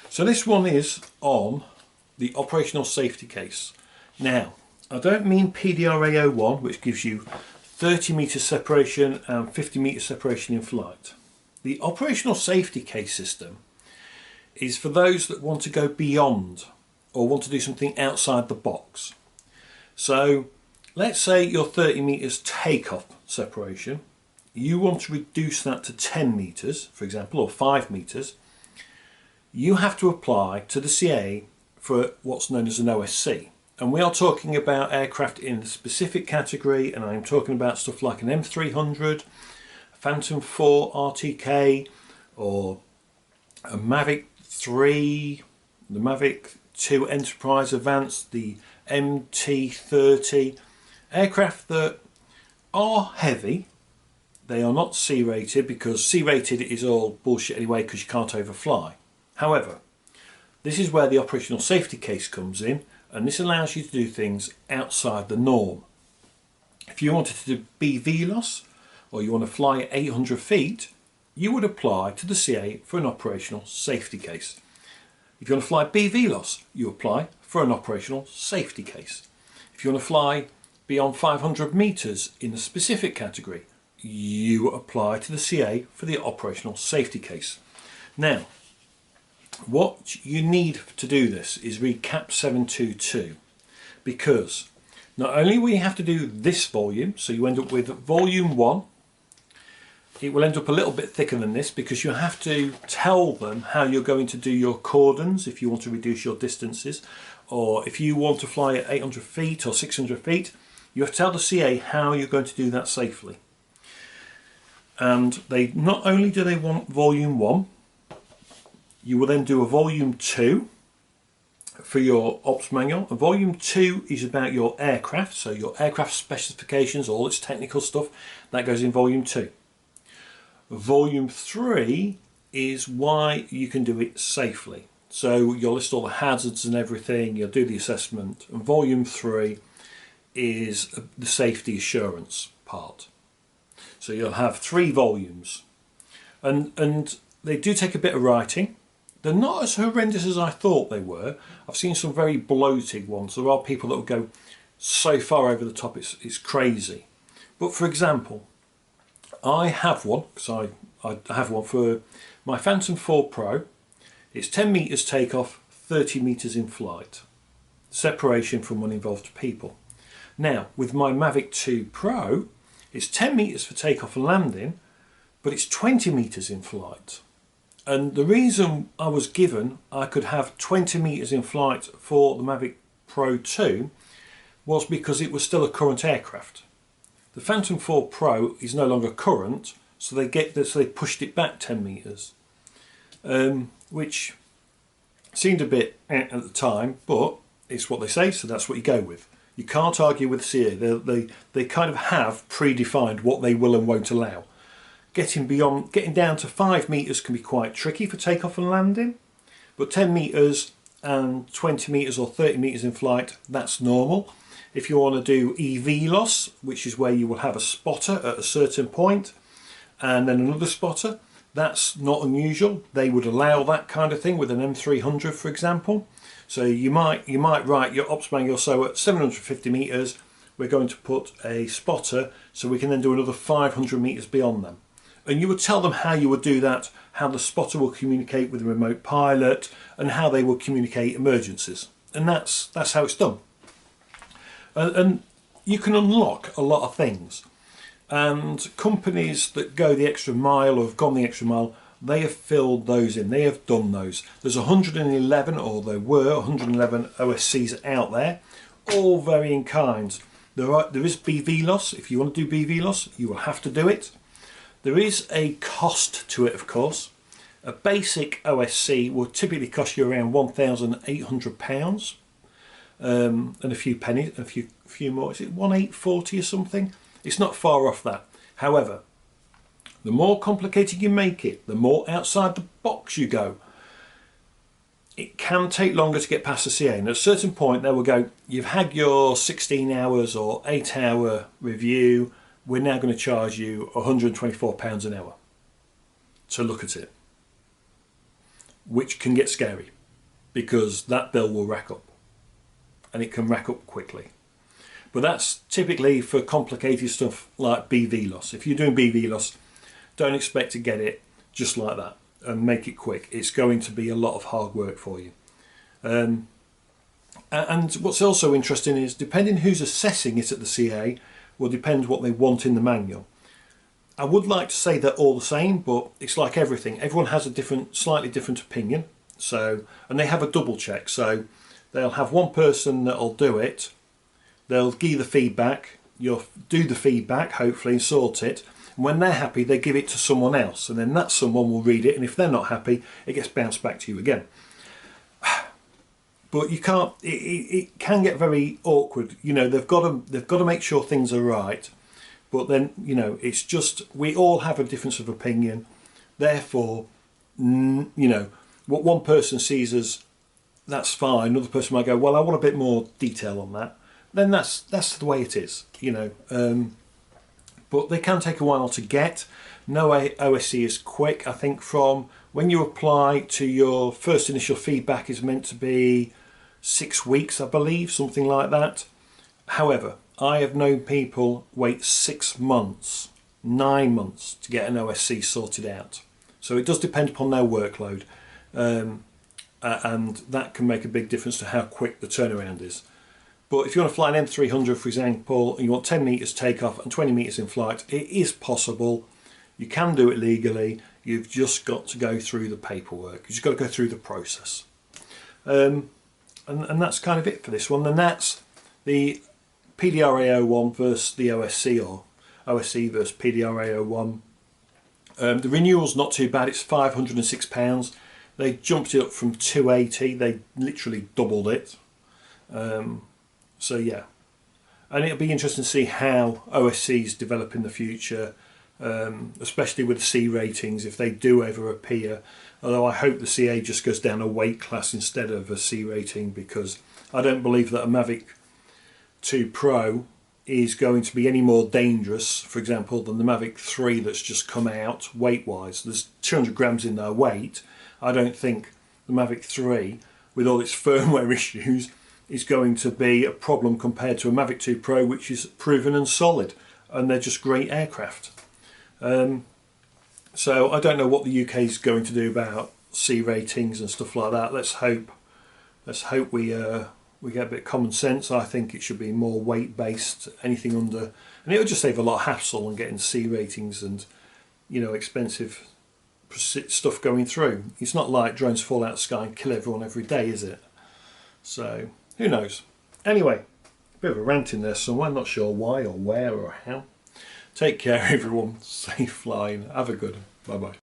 So this one is on the operational safety case. Now, I don't mean PDAR 01, which gives you 30 metre separation and 50 metre separation in flight. The operational safety case system is for those that want to go beyond or want to do something outside the box. So let's say your 30 metres takeoff separation, you want to reduce that to 10 metres, for example, or 5 metres. You have to apply to the CA for what's known as an OSC. And we are talking about aircraft in a specific category, and I'm talking about stuff like an M300, a Phantom 4 RTK, or a Mavic 3, the Mavic 2 Enterprise Advanced, the MT30, aircraft that are heavy. They are not C-rated, because C-rated is all bullshit anyway because you can't overfly. However, this is where the operational safety case comes in, and this allows you to do things outside the norm. If you wanted to do BVLOS, or you want to fly at 800 feet, you would apply to the CA for an operational safety case. If you want to fly BVLOS, you apply for an operational safety case. If you want to fly beyond 500 metres in a specific category, you apply to the CA for the operational safety case. Now, what you need to do this is read CAP 722, because not only will you have to do this volume, so you end up with volume 1, it will end up a little bit thicker than this, because you have to tell them how you're going to do your cordons if you want to reduce your distances, or if you want to fly at 800 feet or 600 feet, you have to tell the CA how you're going to do that safely. And they not only do they want volume 1, you will then do a volume 2 for your ops manual. And volume 2 is about your aircraft, so your aircraft specifications, all its technical stuff, that goes in volume 2. Volume 3 is why you can do it safely. So you'll list all the hazards and everything, you'll do the assessment. And volume 3 is the safety assurance part. So you'll have 3 volumes. And they do take a bit of writing. They're not as horrendous as I thought they were. I've seen some very bloated ones. There are people that will go so far over the top, it's crazy. But for example, I have one, because I have one for my Phantom 4 Pro. It's 10 metres takeoff, 30 metres in flight. Separation from uninvolved people. Now, with my Mavic 2 Pro, it's 10 metres for takeoff and landing, but it's 20 metres in flight. And the reason I was given I could have 20 metres in flight for the Mavic Pro 2 was because it was still a current aircraft. The Phantom 4 Pro is no longer current, so they pushed it back 10 metres, which seemed a bit at the time, but it's what they say, so that's what you go with. You can't argue with CA. They kind of have predefined what they will and won't allow. Getting down to 5 metres can be quite tricky for takeoff and landing, but 10 metres and 20 metres or 30 metres in flight, that's normal. If you want to do EVLOS, which is where you will have a spotter at a certain point and then another spotter, that's not unusual. They would allow that kind of thing with an M300, for example. So you might write your ops manual, so at 750 metres we're going to put a spotter, so we can then do another 500 metres beyond them. And you would tell them how you would do that, how the spotter will communicate with the remote pilot, and how they will communicate emergencies. And that's how it's done. And you can unlock a lot of things. And companies that go the extra mile or have gone the extra mile, they have filled those in. They have done those. There's 111, or there were 111 OSCs out there, all varying kinds. There is BVLOS. If you want to do BVLOS, you will have to do it. There is a cost to it, of course. A basic OSC will typically cost you around £1,800, and a few pennies, a few more. Is it 1,840 or something? It's not far off that. However, the more complicated you make it, the more outside the box you go. It can take longer to get past the CA, and at a certain point they will go, you've had your 16 hours or 8-hour review, we're now going to charge you £124 an hour to look at it, which can get scary. because that bill will rack up, and it can rack up quickly. But that's typically for complicated stuff like BV loss. If you're doing BV loss, don't expect to get it just like that and make it quick. It's going to be a lot of hard work for you. And what's also interesting is, depending who's assessing it at the CA will depend what they want in the manual. I would like to say they're all the same, but it's like everything. Everyone has a slightly different opinion. So, and they have a double check. So they'll have one person that'll do it. They'll give you the feedback. You'll do the feedback, hopefully, and sort it. And when they're happy, they give it to someone else, and then that someone will read it. And if they're not happy, it gets bounced back to you again. But you can't. It can get very awkward. You know, they've got to make sure things are right. But then, you know, it's just, we all have a difference of opinion. Therefore, you know, what one person sees as that's fine, another person might go, well, I want a bit more detail on that. Then that's the way it is, you know. But they can take a while to get. No OSC is quick. I think from when you apply to your first initial feedback is meant to be 6 weeks, I believe, something like that. However, I have known people wait 6 months, 9 months to get an OSC sorted out. So it does depend upon their workload, and that can make a big difference to how quick the turnaround is. But if you want to fly an M300, for example, and you want 10 metres takeoff and 20 metres in flight, it is possible. You can do it legally. You've just got to go through the paperwork. You've just got to go through the process. And that's kind of it for this one. And that's the PDAR 01 versus the OSC, or OSC versus PDAR 01. The renewal's not too bad. It's £506. They jumped it up from 280. They literally doubled it. So yeah, and it'll be interesting to see how OSCs develop in the future, especially with the C ratings, if they do ever appear. Although I hope the CA just goes down a weight class instead of a C rating, because I don't believe that a Mavic 2 Pro is going to be any more dangerous, for example, than the Mavic 3 that's just come out weight-wise. There's 200 grams in their weight. I don't think the Mavic 3, with all its firmware issues, is going to be a problem compared to a Mavic 2 Pro, which is proven and solid, and they're just great aircraft. So I don't know what the UK is going to do about C ratings and stuff like that. Let's hope we get a bit of common sense. I think it should be more weight based, anything under, and it'll just save a lot of hassle on getting C ratings and, you know, expensive stuff going through. It's not like drones fall out of the sky and kill everyone every day, is it? So who knows? Anyway, a bit of a rant in there somewhere, not sure why or where or how. Take care everyone, safe flying, have a good one, bye bye.